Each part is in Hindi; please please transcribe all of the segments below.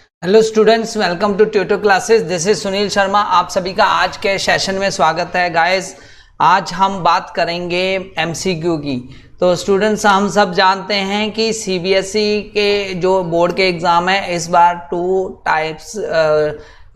Hello students, welcome to tutor classes. This is Sunil Sharma. आप सभी का आज के सेशन में स्वागत है। गाइस, आज हम बात करेंगे एमसीक्यू की। तो स्टूडेंट्स, हम सब जानते हैं कि सीबीएसई के जो बोर्ड के एग्ज़ाम है, इस बार 2 टाइप्स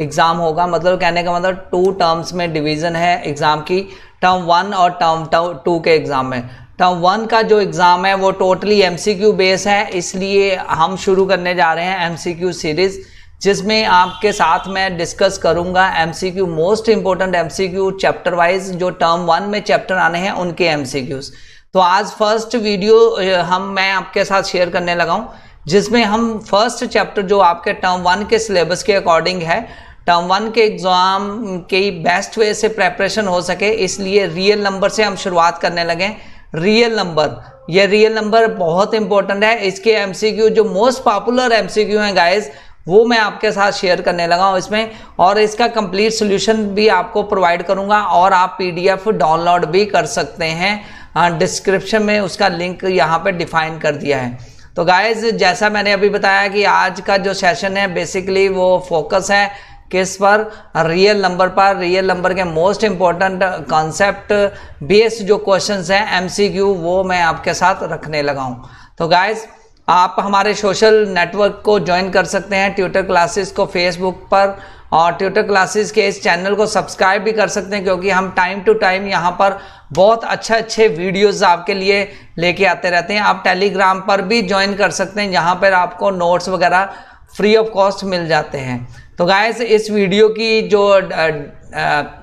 एग्ज़ाम होगा। मतलब कहने का मतलब 2 टर्म्स में डिवीज़न है एग्ज़ाम की, टर्म 1 और टर्म 2 के एग्ज़ाम में। टर्म 1 का जो एग्ज़ाम है वो टोटली एमसीक्यू बेस है, इसलिए हम शुरू करने जा रहे हैं एमसीक्यू सीरीज़, जिसमें आपके साथ मैं डिस्कस करूंगा MCQ, most important MCQ chapter wise जो टर्म 1 में चैप्टर आने हैं उनके एमसीक्यूज। तो आज फर्स्ट वीडियो मैं आपके साथ शेयर करने लगा हूं, जिसमें हम फर्स्ट चैप्टर जो आपके टर्म 1 के सिलेबस के अकॉर्डिंग है, टर्म 1 के एग्जाम की बेस्ट वे से प्रेपरेशन हो सके, इसलिए रियल नंबर से हम शुरुआत करने लगे। रियल नंबर, ये रियल नंबर बहुत इंपॉर्टेंट है। इसके एमसीक्यू जो मोस्ट पॉपुलर एमसीक्यू हैं गाइज, वो मैं आपके साथ शेयर करने लगा हूँ इसमें, और इसका कंप्लीट सॉल्यूशन भी आपको प्रोवाइड करूंगा और आप पीडीएफ डाउनलोड भी कर सकते हैं। डिस्क्रिप्शन में उसका लिंक यहाँ पे डिफाइन कर दिया है। तो गाइज, जैसा मैंने अभी बताया कि आज का जो सेशन है बेसिकली वो फोकस है किस पर? रियल नंबर पर। रियल नंबर के मोस्ट इंपॉर्टेंट कॉन्सेप्ट बेस्ड जो क्वेश्चंस हैं एमसीक्यू, वो मैं आपके साथ रखने लगा हूँ। तो गाइज, आप हमारे सोशल नेटवर्क को ज्वाइन कर सकते हैं, ट्यूटर क्लासेस को फेसबुक पर, और ट्यूटर क्लासेस के इस चैनल को सब्सक्राइब भी कर सकते हैं, क्योंकि हम टाइम टू टाइम यहाँ पर बहुत अच्छे वीडियोस आपके लिए लेके आते रहते हैं। आप टेलीग्राम पर भी ज्वाइन कर सकते हैं, यहाँ पर आपको नोट्स वगैरह फ्री ऑफ कॉस्ट मिल जाते हैं। तो गाइस, इस वीडियो की जो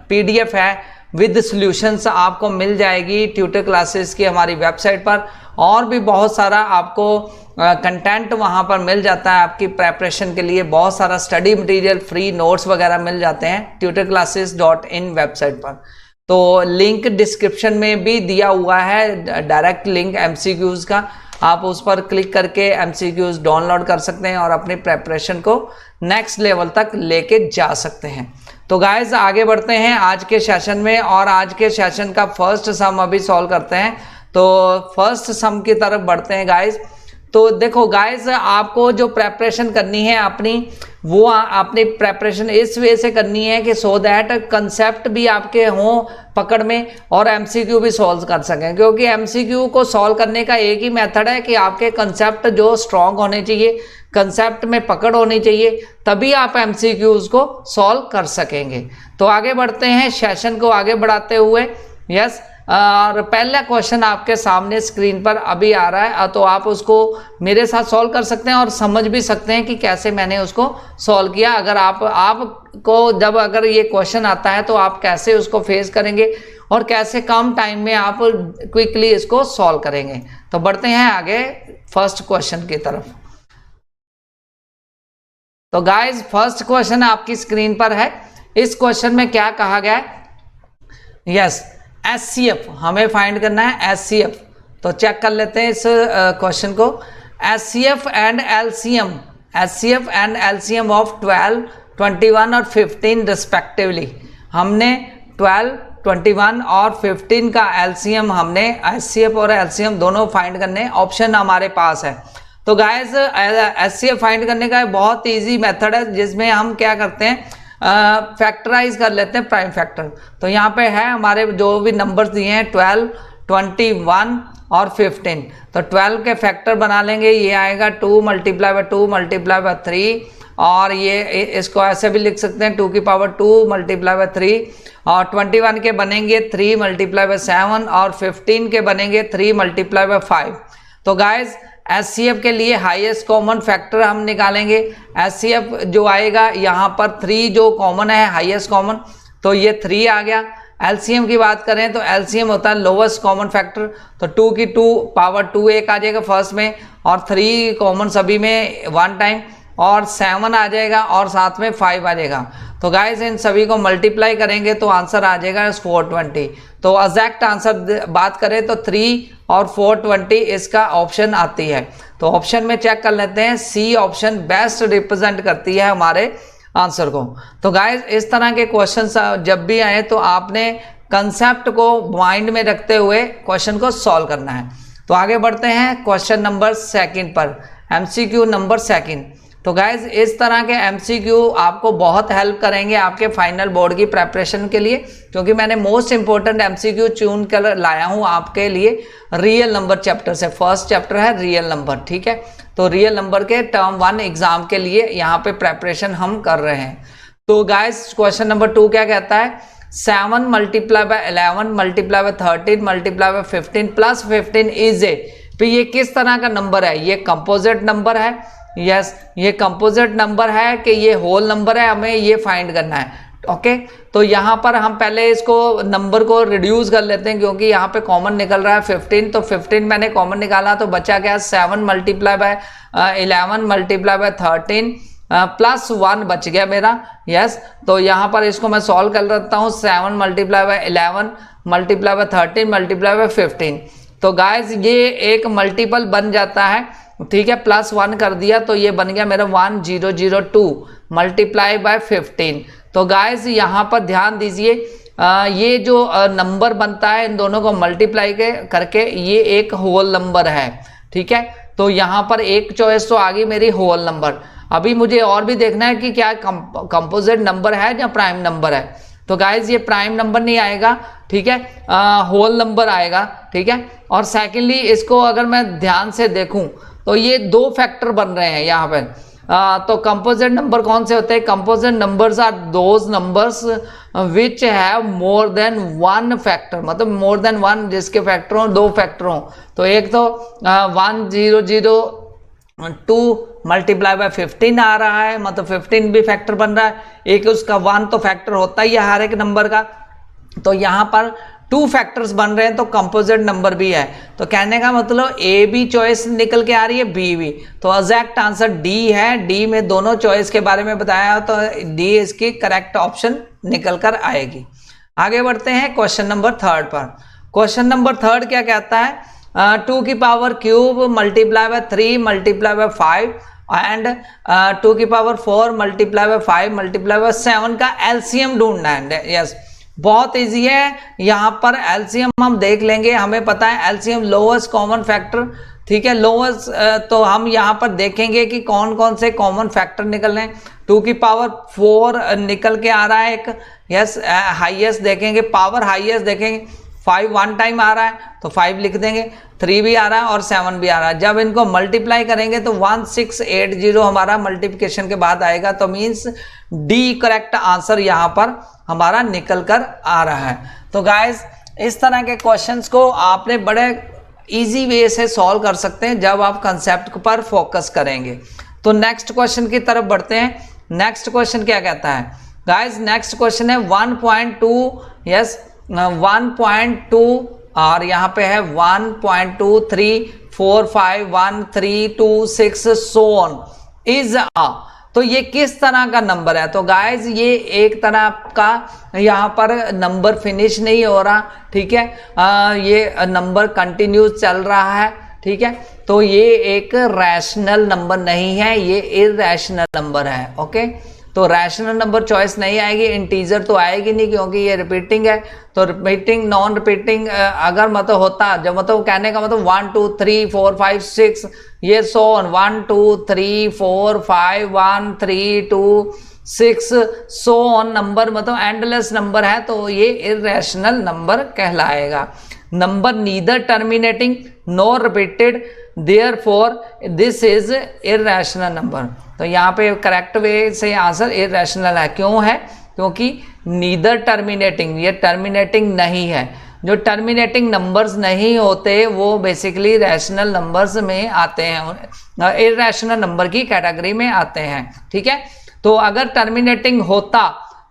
पीडीएफ है विद सॉल्यूशंस आपको मिल जाएगी ट्यूटर क्लासेस की हमारी वेबसाइट पर, और भी बहुत सारा आपको कंटेंट वहाँ पर मिल जाता है आपकी प्रेपरेशन के लिए। बहुत सारा स्टडी मटेरियल, फ्री नोट्स वगैरह मिल जाते हैं tutorclasses.in वेबसाइट पर। तो लिंक डिस्क्रिप्शन में भी दिया हुआ है, डायरेक्ट लिंक एमसीक्यूज का। आप उस पर क्लिक करके एमसीक्यूज डाउनलोड कर सकते हैं और अपनी प्रेपरेशन को नेक्स्ट लेवल तक लेके जा सकते हैं। तो गाइज, आगे बढ़ते हैं आज के सेशन में, और आज के सेशन का फर्स्ट सम अभी सॉल्व करते हैं। तो फर्स्ट सम की तरफ बढ़ते हैं गाइज। तो देखो गाइज, आपको जो प्रेपरेशन करनी है अपनी, वो अपनी प्रेपरेशन इस वे से करनी है कि सो दैट कंसेप्ट भी आपके हों पकड़ में और एमसीक्यू भी सॉल्व कर सकें। क्योंकि एमसीक्यू को सॉल्व करने का एक ही मेथड है कि आपके कंसेप्ट जो स्ट्रांग होने चाहिए, कंसेप्ट में पकड़ होनी चाहिए, तभी आप एमसीक्यूज को सॉल्व कर सकेंगे। तो आगे बढ़ते हैं सेशन को आगे बढ़ाते हुए। यस, और पहला क्वेश्चन आपके सामने स्क्रीन पर अभी आ रहा है, तो आप उसको मेरे साथ सॉल्व कर सकते हैं और समझ भी सकते हैं कि कैसे मैंने उसको सॉल्व किया। अगर आपको जब अगर ये क्वेश्चन आता है तो आप कैसे उसको फेस करेंगे और कैसे कम टाइम में आप क्विकली इसको सॉल्व करेंगे। तो बढ़ते हैं आगे फर्स्ट क्वेश्चन की तरफ। तो गाइज, फर्स्ट क्वेश्चन आपकी स्क्रीन पर है। इस क्वेश्चन में क्या कहा गया है? यस, एचसीएफ हमें फाइंड करना है। एचसीएफ, तो चेक कर लेते हैं इस क्वेश्चन को। HCF and LCM, HCF and LCM of 12, 21 और 15 रिस्पेक्टिवली। हमने 12, 21 और 15 का एलसीएम, हमने एचसीएफ और एलसीएम दोनों फाइंड करने। ऑप्शन हमारे पास है। तो गाइस, एचसीएफ फाइंड करने का बहुत इजी मेथड है, जिसमें हम क्या करते हैं, फैक्टराइज कर लेते हैं प्राइम फैक्टर। तो यहाँ पे है हमारे जो भी नंबर्स दिए हैं 12, 21 और 15। तो 12 के फैक्टर बना लेंगे, ये आएगा 2 मल्टीप्लाई बाय 2 मल्टीप्लाई बाय 3, और ये इसको ऐसे भी लिख सकते हैं 2 की पावर 2 मल्टीप्लाई बाय 3। और 21 के बनेंगे 3 मल्टीप्लाई बाय 7, और 15 के बनेंगे 3 मल्टीप्लाई बाय 5। तो गाइज, एचसीएफ के लिए हाईएस्ट कॉमन फैक्टर हम निकालेंगे। एचसीएफ जो आएगा यहाँ पर 3 जो कॉमन है, हाईएस्ट कॉमन, तो ये 3 आ गया। एलसीएम की बात करें तो एलसीएम होता है लोवेस्ट कॉमन फैक्टर, तो 2 की 2 पावर 2 एक आ जाएगा फर्स्ट में, और 3 कॉमन सभी में 1 टाइम, और 7 आ जाएगा, और साथ में 5 आ जाएगा। तो गाइस, इन सभी को मल्टीप्लाई करेंगे तो आंसर आ जाएगा 420। तो एग्जैक्ट आंसर बात करें तो 3 और 420 इसका ऑप्शन आती है। तो ऑप्शन में चेक कर लेते हैं, सी ऑप्शन बेस्ट रिप्रेजेंट करती है हमारे आंसर को। तो गाइस, इस तरह के क्वेश्चंस जब भी आए तो आपने कंसेप्ट को माइंड में रखते हुए क्वेश्चन को सॉल्व करना है। तो आगे बढ़ते हैं क्वेश्चन नंबर 2 पर, एमसीक्यू नंबर 2। तो गाइज इस तरह के एमसीक्यू आपको बहुत हेल्प करेंगे आपके फाइनल बोर्ड की प्रेपरेशन के लिए, क्योंकि मैंने मोस्ट इंपॉर्टेंट एमसीक्यू चुन कर लाया हूं आपके लिए रियल नंबर चैप्टर से। फर्स्ट चैप्टर है रियल नंबर, ठीक है। तो रियल नंबर के टर्म 1 एग्जाम के लिए यहाँ पे प्रेपरेशन हम कर रहे हैं। तो गाइज क्वेश्चन नंबर 2 क्या कहता है, 7 multiply by 11 multiply by 13 multiply by 15 plus 15 is a. तो ये किस तरह का नंबर है, ये कंपोजिट नंबर है। यस, ये कंपोजिट नंबर है कि ये होल नंबर है, हमें ये फाइंड करना है। ओके, तो यहाँ पर हम पहले इसको नंबर को रिड्यूस कर लेते हैं, क्योंकि यहाँ पे कॉमन निकल रहा है 15। तो 15 मैंने कॉमन निकाला तो बचा क्या, 7 multiply by 11 multiply by 13 plus 1 बच गया मेरा। यस, तो यहाँ पर इसको मैं सॉल्व कर लेता हूँ। 7 multiply by 11 multiply by 13 multiply by 15। तो गाइज ये एक मल्टीपल बन जाता है, ठीक है। प्लस 1 कर दिया तो ये बन गया मेरा 1002 मल्टीप्लाई बाय 15। तो गाइज यहाँ पर ध्यान दीजिए, ये जो नंबर बनता है इन दोनों को मल्टीप्लाई करके ये एक होल नंबर है, ठीक है। तो यहाँ पर एक चॉइस तो आ गई मेरी होल नंबर। अभी मुझे और भी देखना है कि क्या कंपोजिट नंबर है या प्राइम नंबर है। तो गाइज ये प्राइम नंबर नहीं आएगा, ठीक है, होल नंबर आएगा, ठीक है। और सेकेंडली इसको अगर मैं ध्यान से देखूं तो ये 2 फैक्टर बन रहे हैं यहाँ पे। तो कंपोजिट नंबर कौन से होते हैं, composite numbers are those numbers which have more than 1 factor, मतलब मोर देन 1 जिसके फैक्टर हो 2 फैक्टर हो। तो एक तो 1002 मल्टीप्लाई बाय 15 आ रहा है, मतलब 15 भी फैक्टर बन रहा है। एक उसका 1 तो फैक्टर होता ही है हर एक नंबर का। तो यहाँ पर 2 फैक्टर्स बन रहे हैं तो कंपोजिट नंबर भी है। तो कहने का मतलब ए बी चॉइस निकल के आ रही है, बी भी। तो एग्जैक्ट आंसर डी है। डी में दोनों चॉइस के बारे में बताया तो डी इसकी करेक्ट ऑप्शन निकल कर आएगी। आगे बढ़ते हैं क्वेश्चन नंबर 3 पर। क्वेश्चन नंबर 3 क्या कहता है, 2 की power cube multiply by 3 multiply by 5 and 2 की power 4 multiply by 5 multiply by 7 का एलसीएम ढूंढना है। यस, बहुत इजी है। यहाँ पर एलसीएम हम देख लेंगे, हमें पता है एलसीएम लोएस्ट कॉमन फैक्टर, ठीक है, लोएस्ट। तो हम यहाँ पर देखेंगे कि कौन कौन से कॉमन फैक्टर निकल रहे हैं। 2 की पावर 4 निकल के आ रहा है एक, यस, हाईएस्ट देखेंगे, पावर हाईएस्ट देखेंगे। 5 1 टाइम आ रहा है तो 5 लिख देंगे, 3 भी आ रहा है और 7 भी आ रहा है। जब इनको मल्टीप्लाई करेंगे तो 1680 हमारा मल्टीप्लिकेशन के बाद आएगा। तो मीन्स डी करेक्ट आंसर यहाँ पर हमारा निकल कर आ रहा है। तो गाइज इस तरह के क्वेश्चंस को आपने बड़े इजी वे से सॉल्व कर सकते हैं जब आप कंसेप्ट पर फोकस करेंगे। तो नेक्स्ट क्वेश्चन की तरफ बढ़ते हैं। नेक्स्ट क्वेश्चन क्या कहता है गाइज, नेक्स्ट क्वेश्चन है 1.2, यस 1.2 और यहाँ पे है 1.23451326 सो ऑन इज अ। तो ये किस तरह का नंबर है। तो गाइज ये एक तरह का यहाँ पर नंबर फिनिश नहीं हो रहा, ठीक है, ये नंबर कंटिन्यूस चल रहा है, ठीक है। तो ये एक रैशनल नंबर नहीं है, ये इरैशनल नंबर है। ओके, तो रैशनल नंबर चॉइस नहीं आएगी, इंटीजर तो आएगी नहीं क्योंकि ये रिपीटिंग है। तो रिपीटिंग नॉन रिपीटिंग अगर मतलब होता, जब मतलब कहने का मतलब 1 2 3 4 5 6 ये so on 1 2 3 4 5 1 3 2 6 so on number मतलब एंडलेस नंबर है, तो ये इरैशनल नंबर कहलाएगा। Number neither terminating nor repeated therefore this is irrational number. तो यहाँ पे करेक्ट वे से आंसर इरैशनल है। क्यों है, क्योंकि नीदर टर्मिनेटिंग, ये टर्मिनेटिंग नहीं है। जो टर्मिनेटिंग नंबर्स नहीं होते वो बेसिकली रैशनल नंबर्स में आते हैं, इरैशनल नंबर की कैटेगरी में आते हैं, ठीक है। तो अगर टर्मिनेटिंग होता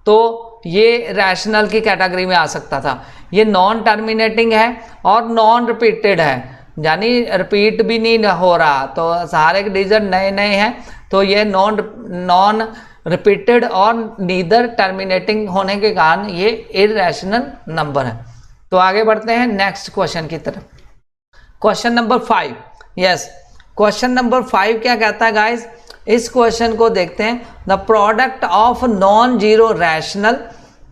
तो ये रैशनल की कैटेगरी में आ सकता था। ये नॉन टर्मिनेटिंग है और नॉन रिपीटेड है, यानी रिपीट भी नहीं हो रहा, तो सारे के डिजिट नए नए हैं। तो ये नॉन रिपीटेड और नीदर टर्मिनेटिंग होने के कारण ये इरैशनल नंबर है। तो आगे बढ़ते हैं नेक्स्ट क्वेश्चन की तरफ। Question number 5, yes question number 5 क्या कहता है गाइस, इस क्वेश्चन को देखते हैं। The product of non zero rational,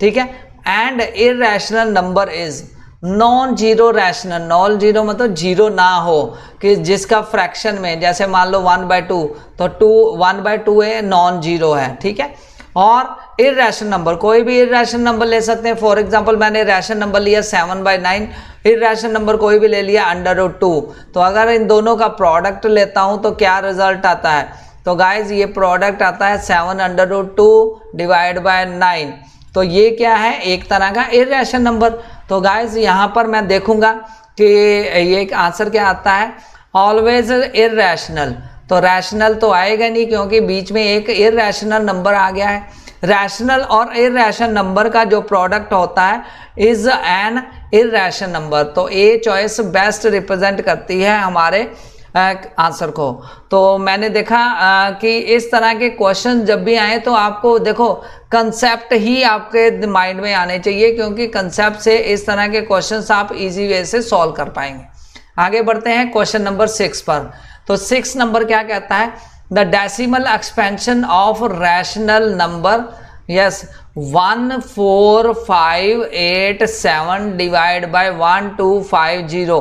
ठीक है, and irrational number is. Non zero rational, non zero मतलब जीरो ना हो, कि जिसका फ्रैक्शन में जैसे मान लो 1/2, तो 1/2 है, नॉन जीरो है, ठीक है। और इर्रेशनल नंबर, कोई भी इर्रेशनल नंबर ले सकते हैं। फॉर एग्जांपल मैंने रैशनल नंबर लिया 7/9, इर्रेशनल नंबर कोई भी ले लिया √2। तो अगर इन दोनों का प्रोडक्ट लेता हूं तो क्या रिजल्ट आता है? तो गाइज ये प्रोडक्ट आता है 7/2 डिवाइड बाय 9। तो ये क्या है? एक तरह का इर्रेशनल नंबर। तो गाइज यहाँ पर मैं देखूंगा कि ये आंसर क्या आता है, ऑलवेज इर्रेशनल। तो रैशनल तो आएगा नहीं क्योंकि बीच में एक इर्रेशनल नंबर आ गया है। रैशनल और इर्रेशनल नंबर का जो प्रोडक्ट होता है इज एन इर्रेशनल नंबर। तो ए चॉइस बेस्ट रिप्रेजेंट करती है हमारे आंसर को। तो मैंने देखा कि इस तरह के क्वेश्चन जब भी आए तो आपको देखो कंसेप्ट ही आपके माइंड में आने चाहिए, क्योंकि कंसेप्ट से इस तरह के क्वेश्चंस आप इजी वे से सॉल्व कर पाएंगे। आगे बढ़ते हैं क्वेश्चन नंबर 6 पर। तो 6 नंबर क्या कहता है? The decimal expansion of rational number, yes, 14587 divide by 1250,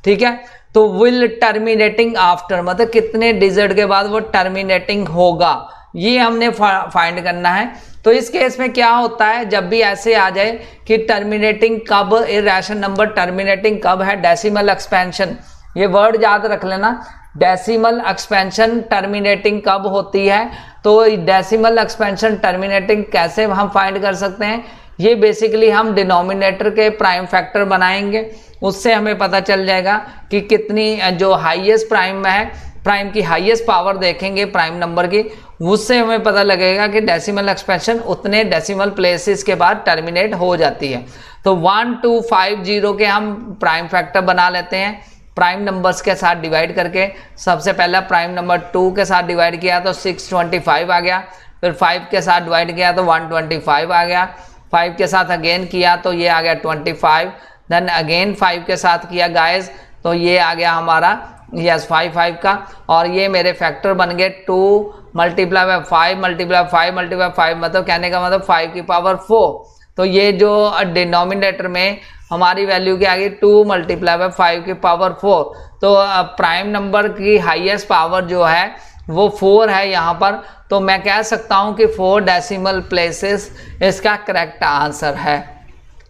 ठीक है। तो विल टर्मिनेटिंग आफ्टर, मतलब कितने डिजिट के बाद वो टर्मिनेटिंग होगा, ये हमने फाइंड करना है। तो इस केस में क्या होता है, जब भी ऐसे आ जाए कि टर्मिनेटिंग कब, इर्रेशनल नंबर टर्मिनेटिंग कब है, डेसिमल एक्सपेंशन, ये वर्ड याद रख लेना, डेसिमल एक्सपेंशन टर्मिनेटिंग कब होती है। तो डेसिमल एक्सपेंशन टर्मिनेटिंग कैसे हम फाइंड कर सकते हैं? ये बेसिकली हम डिनोमिनेटर के प्राइम फैक्टर बनाएंगे, उससे हमें पता चल जाएगा कि कितनी जो हाईएस्ट प्राइम में है, प्राइम की हाईएस्ट पावर देखेंगे प्राइम नंबर की, उससे हमें पता लगेगा कि डेसिमल एक्सपेंशन उतने डेसिमल प्लेसेस के बाद टर्मिनेट हो जाती है। तो 1250 के हम प्राइम फैक्टर बना लेते हैं प्राइम नंबर्स के साथ डिवाइड करके। सबसे पहला प्राइम नंबर 2 के साथ डिवाइड किया तो 625 आ गया, फिर 5 के साथ डिवाइड किया तो 125 आ गया, 5 के साथ अगेन किया तो ये आ गया 25, देन अगेन 5 के साथ किया गाइस तो ये आ गया हमारा यस 5 का, और ये मेरे फैक्टर बन गए 2 मल्टीप्लाई बाय 5 मल्टीप्लाई 5 मल्टीप्लाई 5, मतलब कहने का मतलब 5 की पावर 4। तो ये जो डिनोमिनेटर में हमारी वैल्यू क्या आ गई 2 मल्टीप्लाई बाय 5 की पावर 4। तो प्राइम नंबर की हाईएस्ट पावर जो है वो 4 है यहाँ पर। तो मैं कह सकता हूँ कि 4 डेसिमल प्लेसेस इसका करेक्ट आंसर है।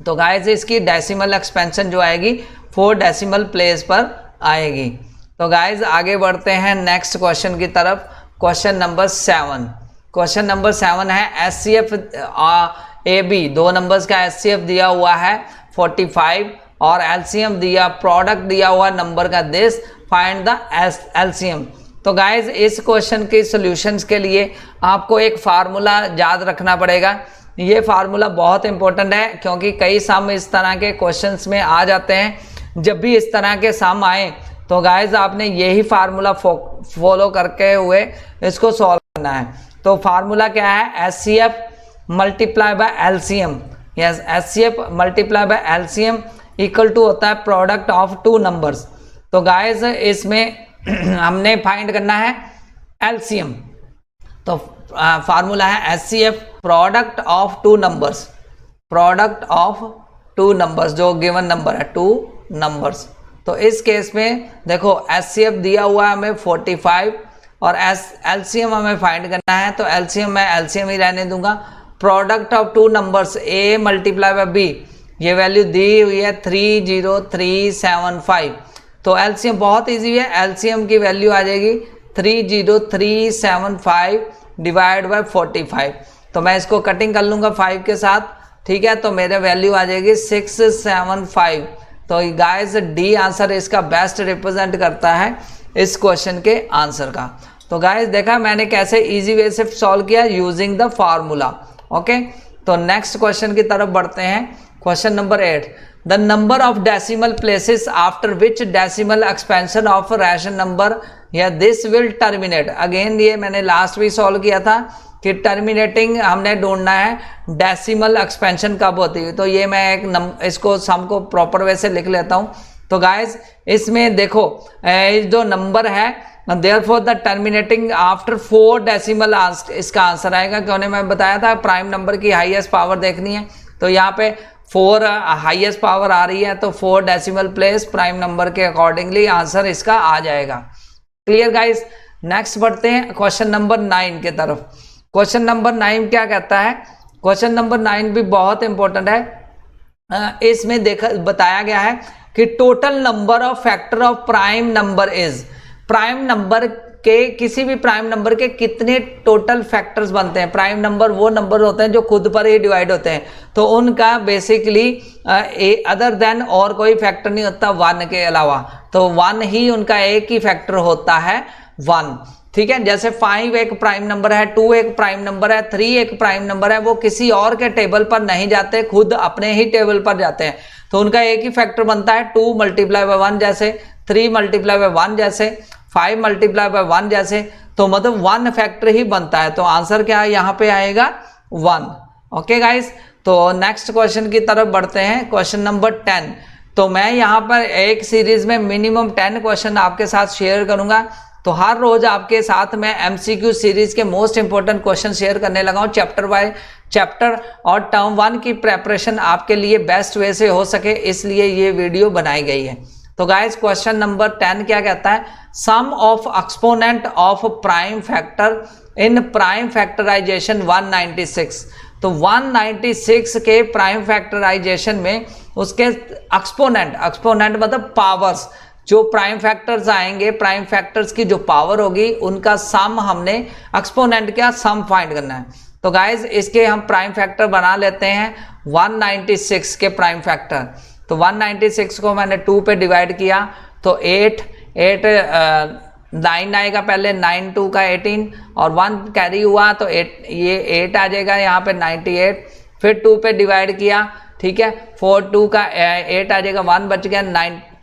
तो गाइस इसकी डेसिमल एक्सपेंशन जो आएगी 4 डेसिमल प्लेस पर आएगी। तो गाइस आगे बढ़ते हैं नेक्स्ट क्वेश्चन की तरफ। Question number 7। क्वेश्चन नंबर 7 है एचसीएफ AB, 2 नंबर्स का एचसीएफ दिया हुआ है 45 और एलसीएम दिया, प्रोडक्ट दिया हुआ नंबर का दिस, फाइंड द एलसीएम। तो गाइज इस क्वेश्चन के सॉल्यूशंस के लिए आपको एक फार्मूला याद रखना पड़ेगा। ये फार्मूला बहुत इंपॉर्टेंट है क्योंकि कई सम इस तरह के क्वेश्चंस में आ जाते हैं। जब भी इस तरह के सम आए तो गाइज आपने यही फार्मूला फॉलो करके हुए इसको सॉल्व करना है। तो फार्मूला क्या है? HCF multiply by LCM, yes, HCF multiply by LCM equal to होता है प्रोडक्ट ऑफ 2 नंबर्स। तो गाइज इसमें हमने फाइंड करना है एलसीएम। तो फार्मूला है HCF product of 2 numbers, product of 2 numbers, जो गिवन नंबर है 2 नंबर्स। तो इस केस में देखो एचसीएफ दिया हुआ है हमें 45 और एलसीएम हमें फाइंड करना है। तो एलसीएम मैं एलसीएम ही रहने दूंगा। Product of 2 numbers a multiply by b, ये वैल्यू दी हुई है 30375। तो एलसीएम बहुत इजी है, एलसीएम की वैल्यू आ जाएगी 30375 डिवाइड बाय 45। तो मैं इसको कटिंग कर लूँगा 5 के साथ, ठीक है। तो मेरे वैल्यू आ जाएगी 675। तो गाइस डी आंसर इसका बेस्ट रिप्रेजेंट करता है इस क्वेश्चन के आंसर का। तो गाइस देखा मैंने कैसे इजी वे से सॉल्व किया यूजिंग द फार्मूला। ओके, तो नेक्स्ट क्वेश्चन की तरफ बढ़ते हैं। Question number 8, the number of decimal places after which decimal expansion of rational number या दिस विल टर्मिनेट। अगेन ये मैंने लास्ट भी सॉल्व किया था कि टर्मिनेटिंग हमने ढूंढना है डेसिमल एक्सपेंशन कब होती है। तो ये मैं एक इसको सम को प्रॉपर वे से लिख लेता हूँ। तो गाइज इसमें देखो जो नंबर है therefore the terminating after 4 decimal इसका आंसर आएगा। क्योंकि मैं बताया था प्राइम नंबर की हाईएस्ट पावर देखनी है। तो यहाँ पे 4 हाईएस्ट पावर आ रही है तो 4 डेसिमल प्लेस प्राइम नंबर के अकॉर्डिंगली आंसर इसका आ जाएगा। Clear guys. नेक्स्ट बढ़ते हैं क्वेश्चन नंबर 9 की तरफ। क्वेश्चन नंबर 9 क्या कहता है? क्वेश्चन नंबर 9 भी बहुत इंपॉर्टेंट है। इसमें बताया गया है कि total number of factor of prime number is, prime number के किसी भी प्राइम नंबर के कितने टोटल फैक्टर्स बनते हैं। प्राइम नंबर वो नंबर होते हैं जो खुद पर ही डिवाइड होते हैं, तो उनका बेसिकली अदर देन और कोई फैक्टर नहीं होता 1 के अलावा, तो 1 ही उनका एक ही फैक्टर होता है 1। ठीक है, जैसे 5 एक प्राइम नंबर है, 2 एक प्राइम नंबर है, 3 एक प्राइम नंबर है, वो किसी और के टेबल पर नहीं जाते, खुद अपने ही टेबल पर जाते हैं, तो उनका एक ही फैक्टर बनता है 2 मल्टीप्लाई बाय 1 जैसे, 3 मल्टीप्लाई बाय 1 जैसे, 5 मल्टीप्लाई बाय 1 जैसे, तो मतलब 1 फैक्टर ही बनता है। तो आंसर क्या है यहाँ पे आएगा 1। ओके गाइस, तो नेक्स्ट क्वेश्चन की तरफ बढ़ते हैं, क्वेश्चन नंबर 10। तो मैं यहाँ पर एक सीरीज में मिनिमम 10 क्वेश्चन आपके साथ शेयर करूंगा, तो हर रोज आपके साथ मैं एमसीक्यू सीरीज के मोस्ट इंपोर्टेंट क्वेश्चन शेयर करने लगा हूँ चैप्टर बाय चैप्टर, और टर्म 1 की प्रेपरेशन आपके लिए बेस्ट वे से हो सके, इसलिए ये वीडियो बनाई गई है। तो गाइस क्वेश्चन नंबर 10 क्या कहता है? Sum of exponent of prime factor in prime factorization 196। तो 196 के प्राइम फैक्टराइजेशन में उसके एक्सपोनेंट मतलब पावर्स, जो प्राइम फैक्टर्स आएंगे, प्राइम फैक्टर्स की जो पावर होगी उनका सम, हमने एक्सपोनेंट का सम फाइंड करना है। तो गाइज इसके हम प्राइम फैक्टर बना लेते हैं 196 के प्राइम फैक्टर। तो 196 को मैंने 2 पे डिवाइड किया तो 8 9 आएगा पहले, 9 2 का 18 और 1 कैरी हुआ तो 8, ये 8 आ जाएगा यहाँ पे 98। फिर 2 पे डिवाइड किया, ठीक है, 4 2 का 8 आ जाएगा, 1 बच गया,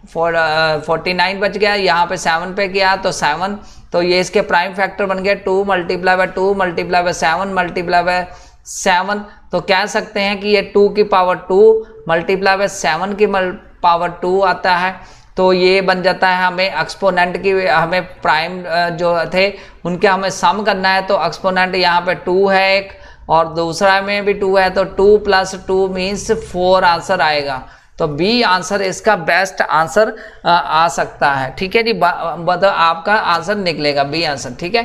49 बच गया, यहाँ पे 7 पे किया तो 7, तो ये इसके प्राइम फैक्टर बन गया 2 multiply by 2 multiply by 7 multiply by 7। तो कह सकते हैं कि ये 2 की पावर 2 मल्टीप्लाई बाय 7 की पावर 2 आता है, तो ये बन जाता है हमें एक्सपोनेंट की, हमें प्राइम जो थे उनके हमें सम करना है, तो एक्सपोनेंट यहाँ पे 2 है एक और दूसरा में भी 2 है, तो 2 + 2 मीन्स 4 आंसर आएगा। तो बी आंसर इसका बेस्ट आंसर आ सकता है। ठीक है जी, मतलब आपका आंसर निकलेगा बी आंसर। ठीक है,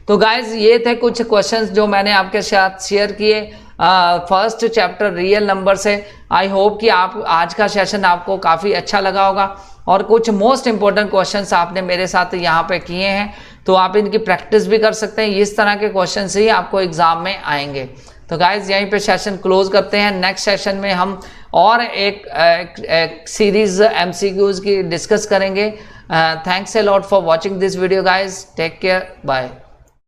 तो गाइज ये थे कुछ क्वेश्चंस जो मैंने आपके साथ शेयर किए फर्स्ट चैप्टर रियल नंबर से। आई होप कि आप आज का सेशन आपको काफ़ी अच्छा लगा होगा और कुछ मोस्ट इंपॉर्टेंट क्वेश्चंस आपने मेरे साथ यहाँ पे किए हैं, तो आप इनकी प्रैक्टिस भी कर सकते हैं। इस तरह के क्वेश्चन ही आपको एग्जाम में आएंगे। तो गाइज यहीं पे सेशन क्लोज करते हैं। नेक्स्ट सेशन में हम और एक सीरीज एमसीक्यूज की डिस्कस करेंगे। Thanks a lot for watching this video guys, take care, bye.